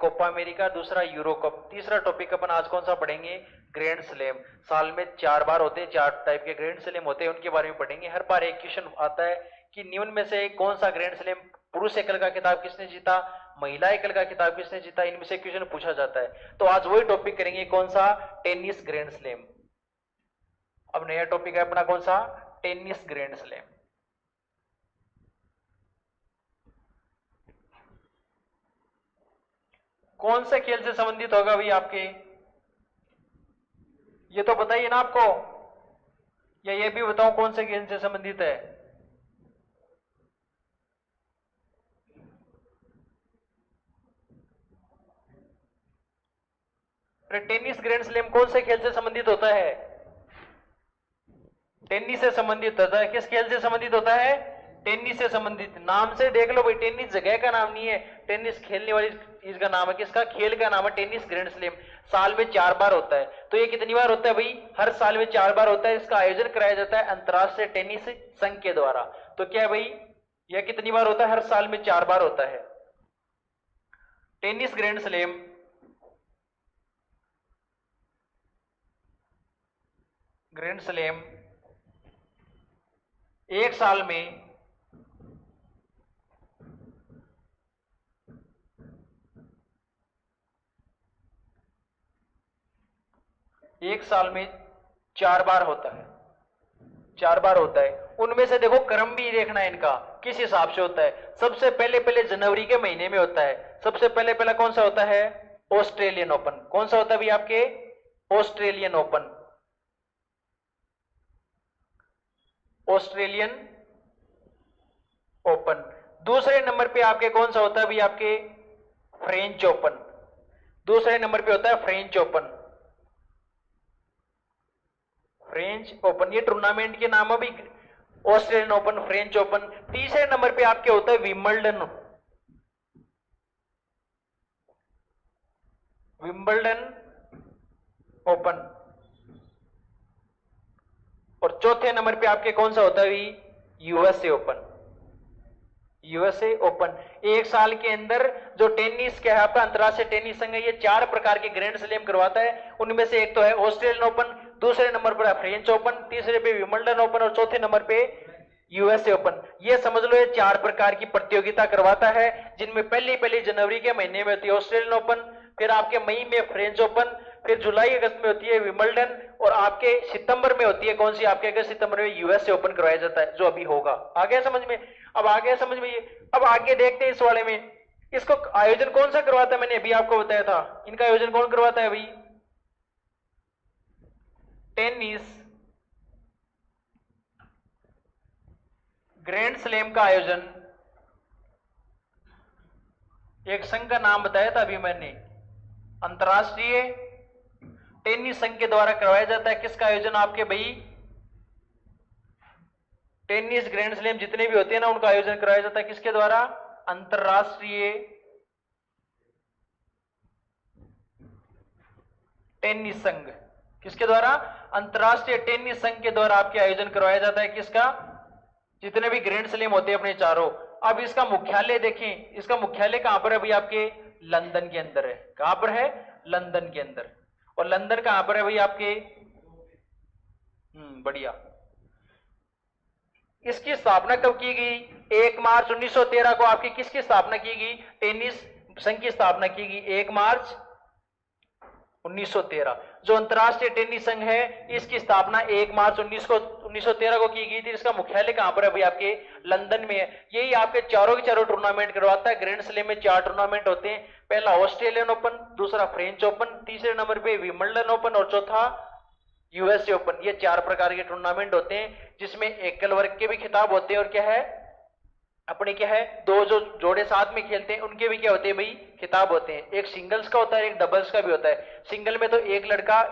Copa America, दूसरा euro cup. तीसरा topic अपन आज कौन सा पढ़ेंगे? Grand slam. साल में 4 बार होते हैं, 4 टाइप के ग्रैंड स्लैम होते हैं, उनके बारे में पढ़ेंगे। हर बार एक क्वेश्चन आता है कि निम्न में से कौन सा ग्रैंड स्लैम, पुरुष एकल का खिताब किसने जीता, महिला एकल का खिताब किसने जीता, इनमें से क्वेश्चन पूछा जाता है। तो आज वही टॉपिक करेंगे, कौन सा? Tennis grand slam. अब नया टॉपिक है अपना कौन सा? Tennis grand slam. कौन से खेल से संबंधित होगा भाई आपके? ये तो बताइए ना आपको, या ये भी बताओ कौन से खेल से संबंधित है? अरे टेनिस ग्रैंड स्लैम कौन से खेल से संबंधित होता है? टेनिस से संबंधित होता है। किस खेल से संबंधित होता है? टेनिस से संबंधित। नाम से देख लो भाई, टेनिस जगह का नाम नहीं है, टेनिस खेलने वाली चीज का नाम है। किसका? खेल का नाम है टेनिस ग्रैंड स्लैम। साल में 4 बार होता है। तो ये कितनी बार होता है भाई? हर साल में 4 बार होता है। इसका आयोजन कराया जाता है अंतरराष्ट्रीय टेनिस संघ के द्वारा। तो क्या भाई, यह कितनी बार होता है? हर साल में 4 बार होता है tennis grand slam. Grand slam एक साल में एक साल में 4 बार होता है। 4 बार होता है। उनमें से देखो क्रम भी देखना है इनका, किस हिसाब से होता है। सबसे पहले पहले जनवरी के महीने में होता है। सबसे पहले पहला कौन सा होता है? Australian open. कौन सा होता है भाई आपके? Australian open. Australian open. दूसरे नंबर पे आपके कौन सा होता है भाई आपके? French open. दूसरे नंबर पे होता है फ्रेंच ओपन। फ्रेंच ओपन, ये टूर्नामेंट के नाम है भी, ऑस्ट्रेलियन ओपन, फ्रेंच ओपन। तीसरे नंबर पे आपके होता है विंबलडन। Wimbledon open. और चौथे नंबर पे आपके कौन सा होता है? USA open. USA open. एक साल के अंदर जो टेनिस के आपका अंतरराष्ट्रीय टेनिस संघ है, ये 4 प्रकार के ग्रैंड स्लैम करवाता है। उनमें से एक तो है ऑस्ट्रेलियन ओपन, दूसरे नंबर पर फ्रेंच ओपन, तीसरे पे विंबलडन ओपन और चौथे नंबर पे यूएसए ओपन। ये समझ लो ये 4 प्रकार की प्रतियोगिता करवाता है, जिनमें पहली जनवरी के महीने में होती है ऑस्ट्रेलियन ओपन, फिर आपके मई में फ्रेंच ओपन, फिर जुलाई अगस्त में होती है विंबलडन, और आपके सितंबर में होती है कौन सी? आपके अगस्त सितंबर में यूएसए ओपन करवाया जाता है, जो अभी होगा। आ गया समझ में? अब आ गया समझ में ये? अब आगे देखते हैं इस वाले में, इसको आयोजन कौन सा करवाता है? मैंने अभी आपको बताया था, इनका आयोजन कौन करवाता है भाई? टेनिस ग्रैंड स्लैम का आयोजन, एक संघ का नाम बताया था अभी मैंने, अंतरराष्ट्रीय टेनिस संघ के द्वारा करवाया जाता है। किसका आयोजन आपके भाई? टेनिस ग्रैंड स्लैम जितने भी होते हैं ना, उनका आयोजन कराया जाता है किसके द्वारा? अंतरराष्ट्रीय टेनिस संघ। किसके द्वारा? अंतरराष्ट्रीय टेनिस संघ के द्वारा आपके आयोजन करवाया जाता है। किसका? जितने भी ग्रैंड स्लैम होते हैं अपने चारों। अब इसका मुख्यालय देखें, इसका मुख्यालय कहां पर है भाई आपके? लंदन के अंदर है। कहां पर है? लंदन के अंदर। और लंदन कहां पर है भाई आपके? बढ़िया। इसकी स्थापना कब की गई? 1 मार्च 1913 को आपकी किसकी स्थापना की गई? टेनिस संघ की स्थापना की गई 1 मार्च 1913। जो अंतरराष्ट्रीय टेनिस संघ है, इसकी स्थापना 1 मार्च 1913 को की गई थी। इसका मुख्यालय कहां पर है भाई आपके? लंदन में है। यही आपके चारों के चारों टूर्नामेंट करवाता है। ग्रैंड स्लैम में 4 टूर्नामेंट होते हैं। पहला ऑस्ट्रेलियन ओपन, दूसरा फ्रेंच ओपन, तीसरे नंबर पे विंबलडन ओपन और चौथा यूएसए ओपन। ये 4 प्रकार के टूर्नामेंट होते हैं, जिसमें एकल वर्ग के भी खिताब होते हैं, और क्या है अपने क्या है, 2 जो जोड़े साथ में खेलते हैं उनके भी क्या होते हैं भाई? खिताब होते हैं। एक सिंगल्स का होता है, एक डबल्स का भी होता है। सिंगल में तो एक लड़का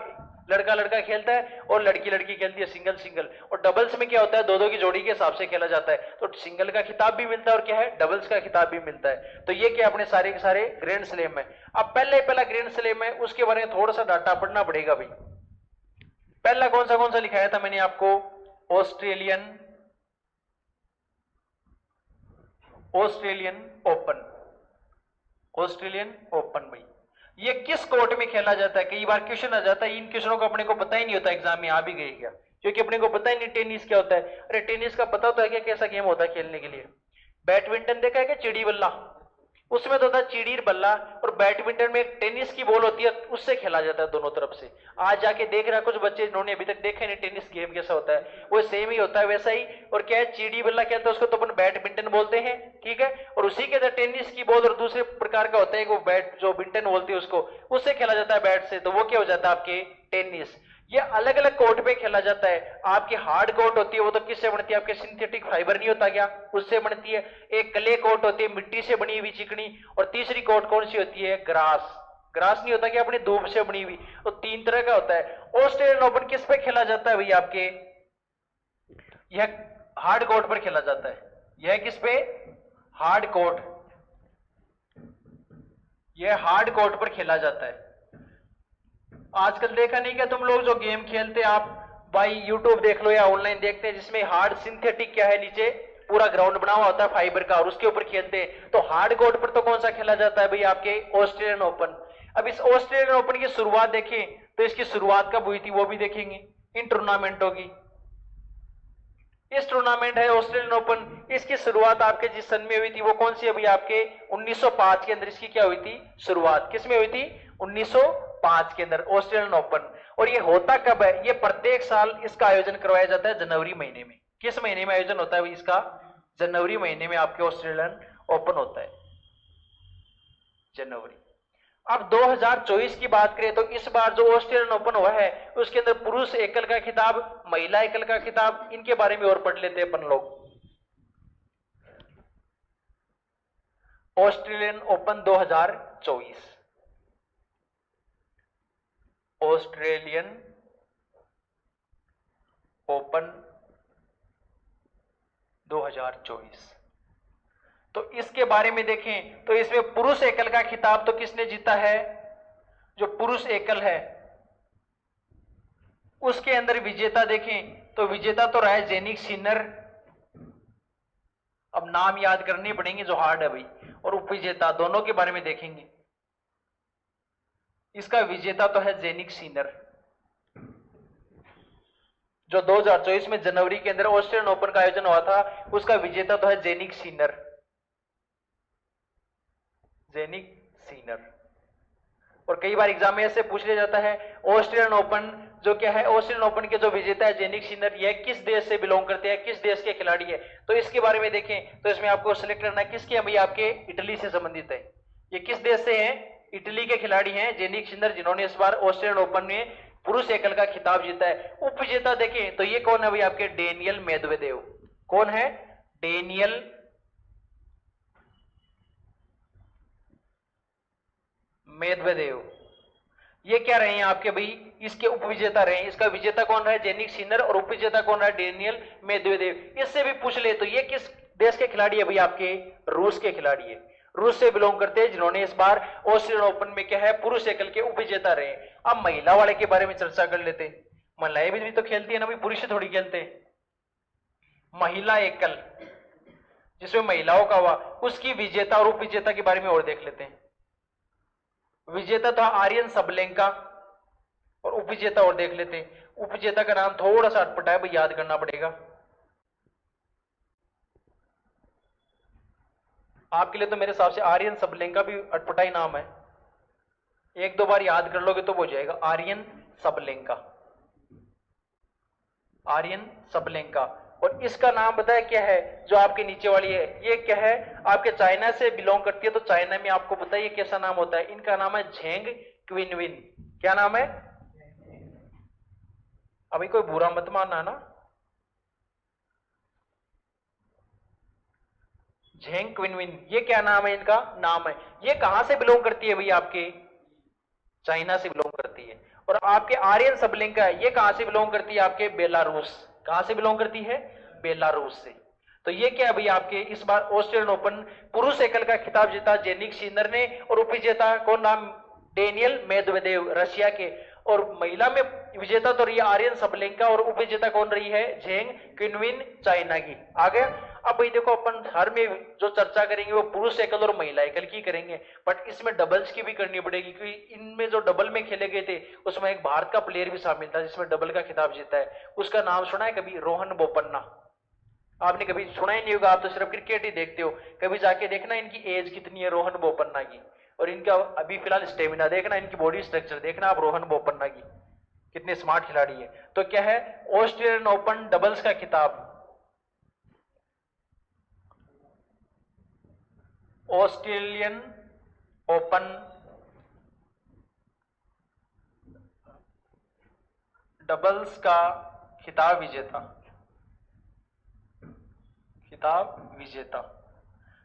लड़का खेलता है और लड़की लड़की खेलती है, सिंगल सिंगल। और डबल्स में क्या होता है? 2 की जोड़ी के हिसाब से खेला जाता है। तो सिंगल का खिताब भी मिलता है और क्या है, डबल्स का खिताब भी मिलता है। तो ये क्या अपने सारे के सारे ग्रैंड स्लैम है। अब पहला ग्रैंड स्लैम है, उसके बारे में थोड़ा सा डाटा पढ़ना पड़ेगा भाई। पहला कौन सा लिखाया था मैंने आपको? Australian open. ऑस्ट्रेलियन ओपन भाई ये किस कोर्ट में खेला जाता है? कई बार क्वेश्चन आ जाता है, इन क्वेश्चनों को अपने को पता ही नहीं होता, एग्जाम में आ भी गई क्या, क्योंकि अपने को पता ही नहीं टेनिस क्या होता है। अरे टेनिस का पता होता है क्या, कैसा गेम होता है खेलने के लिए? बैडमिंटन देखा है क्या, चिड़ी बल्ला, उसमें तो होता है चिड़ी बल्ला, और बैडमिंटन में एक टेनिस की बॉल होती है, उससे खेला जाता है दोनों तरफ से। आज जाके देख रहा है कुछ बच्चे जिन्होंने अभी तक देखा नहीं टेनिस गेम कैसा होता है, वो सेम ही होता है वैसा ही। और क्या है, चिड़ी बल्ला कहते हैं उसको, तो अपन बैडमिंटन बोलते हैं, ठीक है। और उसी के अंदर टेनिस की बॉल और दूसरे प्रकार का होता है वो बैट, जो बिंटन बोलते हैं उसको, उससे खेला जाता है बैट से, तो वो क्या हो जाता है आपके टेनिस। ये अलग अलग कोर्ट पे खेला जाता है। आपकी हार्ड कोर्ट होती है वो तो किससे बनती है, आपके सिंथेटिक फाइबर नहीं होता क्या, उससे बनती है। एक क्ले कोर्ट होती है मिट्टी से बनी हुई चिकनी, और तीसरी कोर्ट कौन सी होती है, ग्रास। ग्रास नहीं होता कि अपनी धूप से बनी हुई, तो तीन तरह का होता है। ऑस्ट्रेलियन ओपन किस पे खेला जाता है भैया आपके, यह हार्ड कोर्ट पर खेला जाता है। यह किस पे, हार्ड कोर्ट, यह हार्ड कोर्ट पर खेला जाता है। आजकल देखा नहीं क्या तुम लोग, जो गेम खेलते आप भाई, यूट्यूब देख लो या ऑनलाइन देखते हैं, जिसमें हार्ड सिंथेटिक क्या है, नीचे पूरा ग्राउंड बना हुआ होता है फाइबर का, और उसके ऊपर खेलते हैं। तो हार्ड कोर्ट पर तो कौन सा खेला जाता है भाई, आपके ऑस्ट्रेलियन ओपन। अब इस ऑस्ट्रेलियन ओपन की शुरुआत देखें तो इसकी शुरुआत कब हुई थी वो भी देखेंगे, इन टूर्नामेंटों की। इस टूर्नामेंट है ऑस्ट्रेलियन ओपन, इसकी शुरुआत आपके जिस सन में हुई थी वो कौन सी अभी आपके 1905 के अंदर इसकी क्या हुई थी शुरुआत, किसमें हुई थी, 1905 के अंदर ऑस्ट्रेलियन ओपन। और ये होता कब है, ये प्रत्येक साल इसका आयोजन करवाया जाता है जनवरी महीने में। किस महीने में आयोजन होता है इसका, जनवरी महीने में आपके ऑस्ट्रेलियन ओपन होता है, जनवरी। अब 2024 की बात करें तो इस बार जो ऑस्ट्रेलियन ओपन हुआ है उसके अंदर पुरुष एकल का खिताब, महिला एकल का खिताब, इनके बारे में और पढ़ लेते हैं अपन लोग। ऑस्ट्रेलियन ओपन 2024, ऑस्ट्रेलियन ओपन 2024, तो इसके बारे में देखें तो इसमें पुरुष एकल का खिताब तो किसने जीता है, जो पुरुष एकल है उसके अंदर विजेता देखें तो विजेता तो रहा है जेनिक सिनर। अब नाम याद करने पड़ेंगे जो हार्ड है भाई, और उपविजेता दोनों के बारे में देखेंगे। इसका विजेता तो है जेनिक सिनर, जो 2024 में जनवरी के अंदर ऑस्ट्रेलियन ओपन का आयोजन हुआ था, उसका विजेता तो है जेनिक सिनर, जेनिक सिनर। और कई बार एग्जाम में ऐसे पूछ लिया जाता है, ऑस्ट्रेलियन ओपन जो क्या है, ऑस्ट्रेलियन ओपन के जो विजेता है जेनिक सिनर, यह किस देश से बिलोंग करते हैं, किस देश के खिलाड़ी है, तो इसके बारे में देखें तो इसमें आपको सिलेक्ट करना है किसके, भाई आपके इटली से संबंधित है। ये किस देश से हैं, इटली के खिलाड़ी हैं जेनिक सिनर, जिन्होंने इस बार ऑस्ट्रेलियन ओपन में पुरुष एकल का खिताब जीता है। उप विजेता देखें तो ये कौन है भाई आपके, डेनियल मेदवेदेव। कौन है, डेनियल मेदवेदेव। ये क्या रहे हैं आपके भाई, इसके उपविजेता रहे हैं। इसका विजेता कौन रहा है, जेनिक सिनर, और उपविजेता कौन रहा है, डेनियल मेदवेदेव। इससे भी पूछ ले तो ये किस देश के खिलाड़ी है भाई आपके, रूस के खिलाड़ी है, रूस से बिलोंग करते हैं, जिन्होंने इस बार ऑस्ट्रेलियन ओपन में क्या है पुरुष एकल के उपविजेता रहे। अब महिला वाले के बारे में चर्चा कर लेते। महिलाएं भी तो खेलती है ना भाई, पुरुष थोड़ी खेलते। महिला एकल जिसमें महिलाओं का हुआ, उसकी विजेता और उपविजेता के बारे में और देख लेते हैं। विजेता था आर्यन सबलेंका, और उपविजेता और देख लेते हैं। उपविजेता का नाम थोड़ा सा अटपटा है भाई, याद करना पड़ेगा आपके लिए। तो मेरे हिसाब से आर्यन सबलेंका भी अटपटा ही नाम है, एक दो बार याद कर लोगे तो हो जाएगा। Aryna Sabalenka, Aryna Sabalenka. और इसका नाम बताया क्या है, जो आपके नीचे वाली है ये क्या है, आपके चाइना से बिलोंग करती है, तो चाइना में आपको बताइए कैसा नाम होता है। इनका नाम है झेंग क्विनविन। क्या नाम है, अभी कोई बुरा मत मानना ना, झेंग क्विनविन, ये क्या नाम है, इनका नाम है। ये कहां से बिलोंग करती है भाई आपके, चाइना से बिलोंग करती है। और आपके आर्यन सबलेंका ये कहां से बिलोंग करती है, आपके बेलारूस। कहां से बिलोंग करती है, बेलारूस से। तो ये क्या है भाई आपके, इस बार ऑस्ट्रेलियन ओपन पुरुष एकल का खिताब जीता जेनिक सिनर ने, और उपविजेता कौन नाम, डेनियल मेदवेदेव रशिया के। और महिला में विजेता तो रही है आर्यन सबलेंका, और उपविजेता कौन रही है, झेंग क्विनविन चाइना की। आ गया। अब भाई देखो अपन हर में जो चर्चा करेंगे वो पुरुष एकल और महिला एकल की करेंगे, बट इसमें डबल्स की भी करनी पड़ेगी, क्योंकि इनमें जो डबल में खेले गए थे उसमें एक भारत का प्लेयर भी शामिल था जिसमें डबल का खिताब जीता है। उसका नाम सुना है कभी? रोहन बोपन्ना। आपने कभी सुना ही नहीं होगा, आप तो सिर्फ क्रिकेट ही देखते हो। कभी जाके देखना इनकी एज कितनी है रोहन बोपन्ना की, और इनका अभी फिलहाल स्टेमिना देखना, इनकी बॉडी स्ट्रक्चर देखना आप रोहन बोपन्ना की, कितने स्मार्ट खिलाड़ी है। तो क्या है? ऑस्ट्रेलियन ओपन डबल्स का खिताब, ऑस्ट्रेलियन ओपन डबल्स का खिताब विजेता, खिताब विजेता।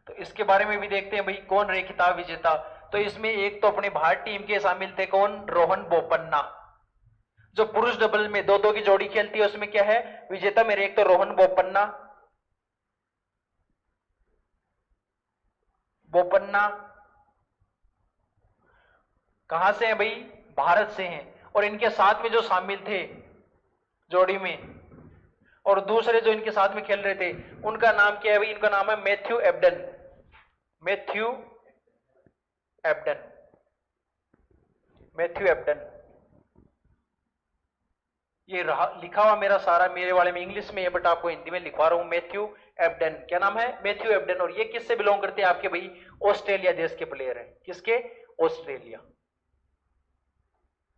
तो इसके बारे में भी देखते हैं भाई कौन रहे खिताब विजेता। तो इसमें एक तो अपने भारत टीम के शामिल थे, कौन? रोहन बोपन्ना। जो पुरुष डबल में दो दो की जोड़ी खेलती है उसमें क्या है विजेता मेरे? एक तो रोहन बोपन्ना, बोपन्ना कहां से है भाई? भारत से हैं। और इनके साथ में जो शामिल थे जोड़ी में, और दूसरे जो इनके साथ में खेल रहे थे उनका नाम क्या है भाई? इनका नाम है Matthew Ebden, Matthew Ebden, Matthew Ebden. ये लिखा हुआ मेरा सारा मेरे वाले में इंग्लिश में है, बट आपको हिंदी में लिखवा रहा हूं। मैथ्यू एबडन, क्या नाम है? Matthew Ebden. और ये किससे बिलोंग करते हैं आपके भाई? ऑस्ट्रेलिया देश के प्लेयर हैं। किसके? ऑस्ट्रेलिया।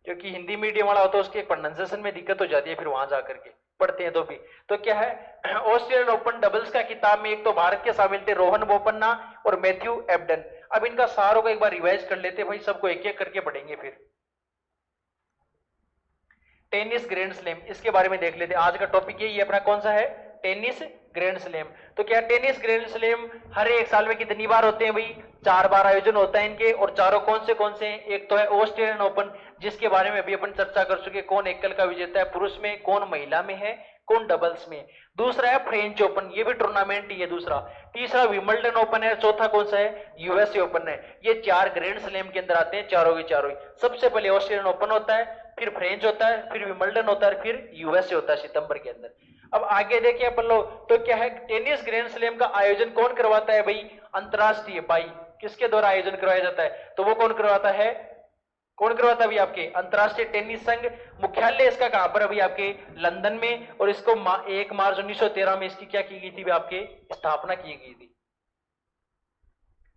क्योंकि हिंदी मीडियम वाला होता है उसके प्रोनाउंसिएशन में दिक्कत हो जाती है फिर वहां जाकर के पढ़ते हैं तो भी। तो क्या है? ऑस्ट्रेलियन ओपन डबल्स का खिताब में एक तो भारत के शामिल थे रोहन बोपन्ना और मैथ्यू एबडन। अब इनका सारों को एक बार रिवाइज कर लेते भाई, सबको एक एक करके पढ़ेंगे। फिर टेनिस ग्रैंड स्लैम, इसके बारे में देख लेते हैं। आज का टॉपिक यही अपना, कौन सा है? Tennis grand slam. तो क्या टेनिस ग्रैंड स्लैम हर एक साल में कितनी बार होते हैं भाई? 4 बार आयोजन होता है इनके। और चारों कौन से हैं? एक तो है ऑस्ट्रेलियन ओपन, जिसके बारे में अभी अपन चर्चा कर चुके, कौन एकल का विजेता है पुरुष में, कौन महिला में है, कौन डबल्स में। दूसरा है फ्रेंच ओपन, ये भी टूर्नामेंट ही है दूसरा। तीसरा विंबलडन ओपन है। चौथा कौन सा है? यूएसए ओपन है। ये 4 ग्रैंड स्लैम के अंदर आते हैं, चारों के चारों ही। सबसे पहले ऑस्ट्रेलियन ओपन होता है, फिर फ्रेंच होता है, फिर विंबलडन होता है, फिर यूएसए होता है सितंबर के अंदर। अब आगे देखिए अपन लोग, तो क्या है? टेनिस ग्रैंड स्लैम का आयोजन कौन करवाता है भाई? अंतरराष्ट्रीय बाई, किसके द्वारा आयोजन करवाया जाता है? तो वो कौन करवाता है? कौन करवाता है अभी? आपके अंतरराष्ट्रीय टेनिस संघ। मुख्यालय इसका कहां पर? अभी आपके लंदन में। और इसको 1 मार्च 1913 में इसकी क्या की गई थी? आपके स्थापना की गई थी।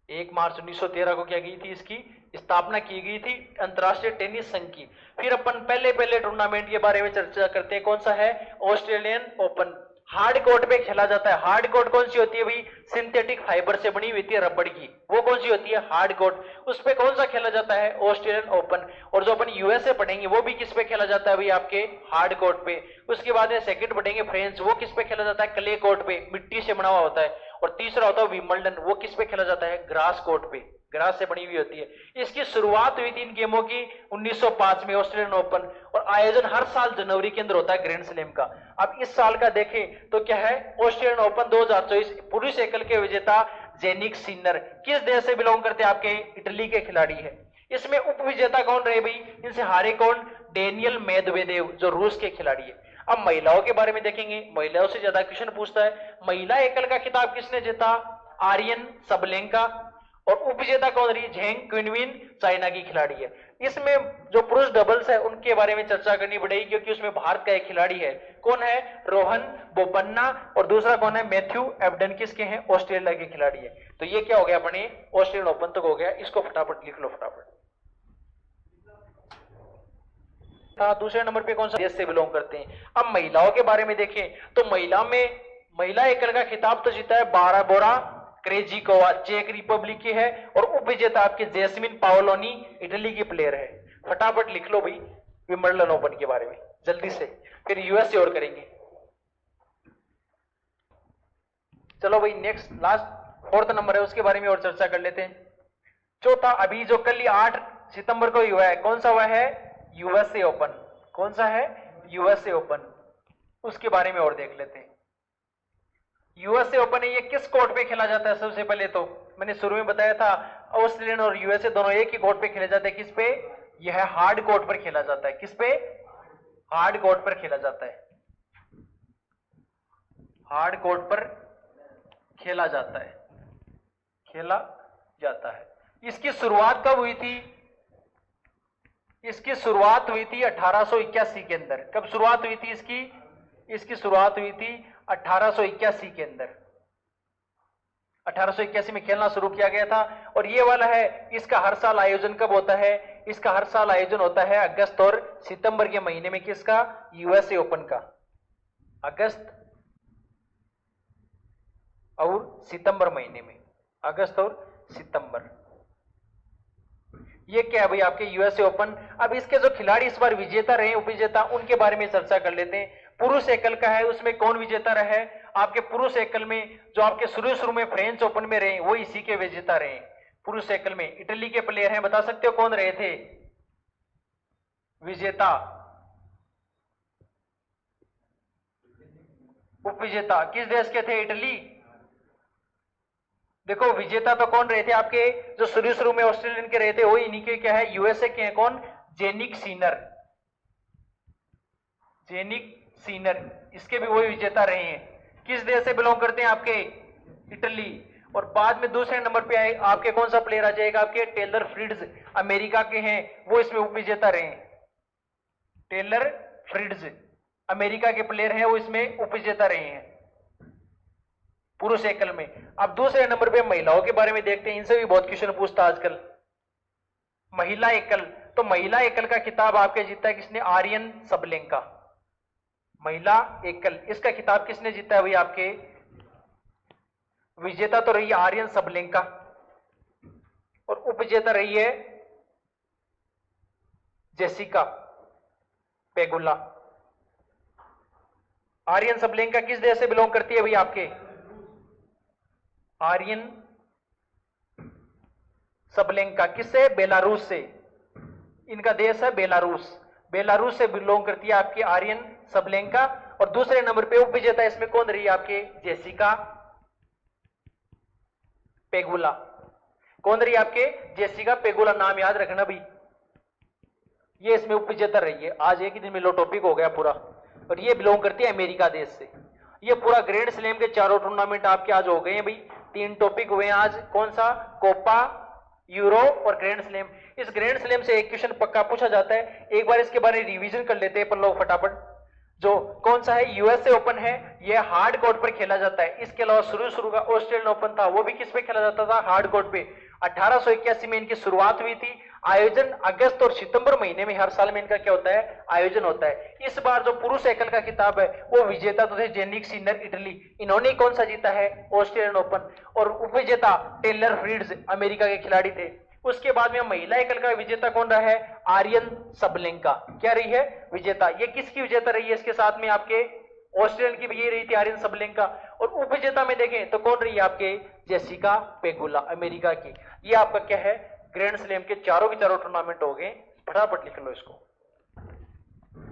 1 मार्च 1913 को क्या की थी? इसकी स्थापना की गई थी अंतरराष्ट्रीय टेनिस संघ की। फिर अपन पहले टूर्नामेंट के बारे में चर्चा करते हैं, कौन सा है? Australian open. हार्ड कोर्ट पे खेला जाता है। हार्ड कोर्ट कौन सी होती है भाई? सिंथेटिक फाइबर से बनी हुई होती है, रबड़ की। वो कौन सी होती है? Hard court. उस पे कौन सा खेला जाता है? Australian open. और जो अपन यूएसए पढ़ेंगे वो भी किस पे खेला जाता है भाई? आपके हार्ड कोर्ट पे। उसके बाद में सेकंड पढ़ेंगे फ्रेंच, वो किस पे खेला जाता है? क्ले कोर्ट पे, मिट्टी से बना हुआ होता है। और तीसरा होता है विंबलडन, वो किस पे खेला जाता है? ग्रास कोर्ट पे, ग्रास से बनी हुई होती है। इसकी शुरुआत हुई थी इन गेमों की 1905 में, ऑस्ट्रेलियन ओपन। और आयोजन हर साल जनवरी के अंदर होता है ग्रैंड स्लैम का। अब इस साल का देखें तो क्या है? ऑस्ट्रेलियन ओपन 2024 पुरुष एकल के विजेता जेनिक सिनर किस देश से बिलोंग करते हैं? आपके इटली के खिलाड़ी है। इसमें उप विजेता कौन रहे भाई? इनसे हारे कौन? डेनियल मेदवेदेव, जो रूस के खिलाड़ी है। अब महिलाओं के बारे में देखेंगे, महिलाओं से ज्यादा क्वेश्चन पूछता है। महिला एकल का खिताब किसने जीता? आर्यन सबलेंका। और उपविजेता कौन रही? झेंग क्विनविन, चाइना की खिलाड़ी है। इसमें जो पुरुष डबल्स है उनके बारे में चर्चा करनी पड़ेगी, क्योंकि उसमें भारत का एक खिलाड़ी है। कौन है? रोहन बोपन्ना। और दूसरा कौन है? मैथ्यू एबडन, किसके हैं? ऑस्ट्रेलिया के खिलाड़ी है। तो ये क्या हो गया अपने? ऑस्ट्रेलियन ओपन तक हो गया। इसको फटाफट लिख लो फटाफट। दूसरे नंबर पे कौन सा देश से बिलोंग करते हैं? अब महिलाओं के बारे में देखें तो महिला एकल का खिताब तो जीता है बाराबोरा क्रेजिकोवा, चेक रिपब्लिक की है। और उप विजेता आपके जैस्मिन पाओलोनी, इटली की प्लेयर है। फटाफट लिख लो भाई विंबलडन ओपन के बारे में जल्दी से, फिर यूएसए और करेंगे। चलो भाई नेक्स्ट लास्ट 4th नंबर है, उसके बारे में और चर्चा कर लेते हैं। चौथा, अभी जो कल 8 सितंबर को हुआ है, कौन सा हुआ है? USA open. कौन सा है? USA open. उसके बारे में और देख लेते हैं। यूएसए ओपन है, ये किस कोर्ट पे खेला जाता है? सबसे पहले तो मैंने शुरू में बताया था ऑस्ट्रेलियन और यूएसए दोनों एक ही कोर्ट पे खेले जाते हैं। किस पे? यह है हार्ड कोर्ट पर खेला जाता है। किस पे? हार्ड कोर्ट पर खेला जाता है। हार्ड कोर्ट पर खेला जाता है, खेला जाता है। इसकी शुरुआत कब हुई थी? इसकी शुरुआत हुई थी 1881 के अंदर। कब शुरुआत हुई थी इसकी? इसकी शुरुआत हुई थी 1881 के अंदर। 1881 में खेलना शुरू किया गया था। और ये वाला है, इसका हर साल आयोजन कब होता है? इसका हर साल आयोजन होता है अगस्त और सितंबर के महीने में। किसका? यूएसए ओपन का। अगस्त और सितंबर महीने में, अगस्त और सितंबर। ये क्या है भाई? आपके यूएसए ओपन। अब इसके जो खिलाड़ी इस बार विजेता रहे, उपविजेता, उनके बारे में चर्चा कर लेते हैं। पुरुष एकल का है, उसमें कौन विजेता रहे? आपके पुरुष एकल में जो आपके शुरू में फ्रेंच ओपन में रहे, वो इसी के विजेता रहे। पुरुष एकल में इटली के प्लेयर हैं, बता सकते हो कौन रहे थे विजेता? उपविजेता किस देश के थे? इटली। देखो विजेता तो कौन रहे थे आपके? जो शुरू में ऑस्ट्रेलियन के रहे थे, वही इन्हीं के क्या है? यूएसए के हैं। कौन? जेनिक सीनर। जेनिक सीनर, इसके भी वही विजेता रहे हैं। किस देश से बिलोंग करते हैं आपके? इटली। और बाद में दूसरे नंबर पे आए आपके कौन सा प्लेयर आ जाएगा? आपके टेलर फ्रिट्ज, अमेरिका के हैं, वो इसमें उपविजेता रहे हैं। टेलर फ्रिट्ज अमेरिका के प्लेयर हैं, वो इसमें उपविजेता रहे हैं पुरुष एकल में। अब दूसरे नंबर पे महिलाओं के बारे में देखते हैं, इनसे भी बहुत क्वेश्चन पूछता आजकल। महिला एकल, तो महिला एकल का खिताब आपके जीता है किसने? आर्यन सबलेंका। महिला एकल, इसका खिताब किसने जीता है भाई आपके? विजेता तो रही है आर्यन सबलेंका, और उपविजेता रही है जेसिका पेगुला। आर्यन सबलेंका किस देश से बिलोंग करती है भाई आपके? आर्यन सबलेंका किससे? बेलारूस से। इनका देश है बेलारूस। बेलारूस से बिलोंग करती है आपकी आर्यन सबलेंका। और दूसरे नंबर पे उपविजेता इसमें कौन रही है आपके? Jessica Pegula. कौन रही है आपके? जेसिका पेगुला, नाम याद रखना भी। ये इसमें उपविजेता रही है। आज एक ही दिन में लो टॉपिक हो गया पूरा। और ये बिलोंग करती है अमेरिका देश से। ये पूरा ग्रैंड स्लैम के चारों टूर्नामेंट आपके आज हो गए हैं भाई। 3 टॉपिक हुए हैं आज। कौन सा? कोपा, यूरो और ग्रैंड स्लैम। इस ग्रैंड स्लैम से एक क्वेश्चन पक्का पूछा जाता है। एक बार इसके बारे में रिवीजन कर लेते हैं अपन लोग फटाफट। जो कौन सा है? यूएसए ओपन है, ये हार्ड कोर्ट पर खेला जाता है। इसके अलावा शुरू का ऑस्ट्रेलियन ओपन था, वो भी किस पे खेला जाता था? हार्ड कोर्ट पे। 1881 में इनकी शुरुआत हुई थी। आयोजन अगस्त और सितंबर महीने में हर साल में इनका क्या होता है? आयोजन होता है। इस बार जो पुरुष एकल का खिताब है, वो विजेता तो थे जेनिक सीनर इटली। इन्होंने कौन सा जीता है? Australian open. और उपविजेता टेलर फ्रिट्ज अमेरिका के खिलाड़ी थे। उसके बाद में महिला एकल का विजेता कौन रहा है? आर्यन सबलेंका। क्या रही है? विजेता। ये किसकी विजेता रही है? इसके साथ में आपके ऑस्ट्रेलियन की भी ये रही थी आर्यन सबलेंका। और उपविजेता में देखें तो कौन रही है आपके? जेसिका पेगुला अमेरिका की। ये आपका क्या है? ग्रैंड स्लैम के चारों टूर्नामेंट हो गए। फटाफट लिख लो इसको।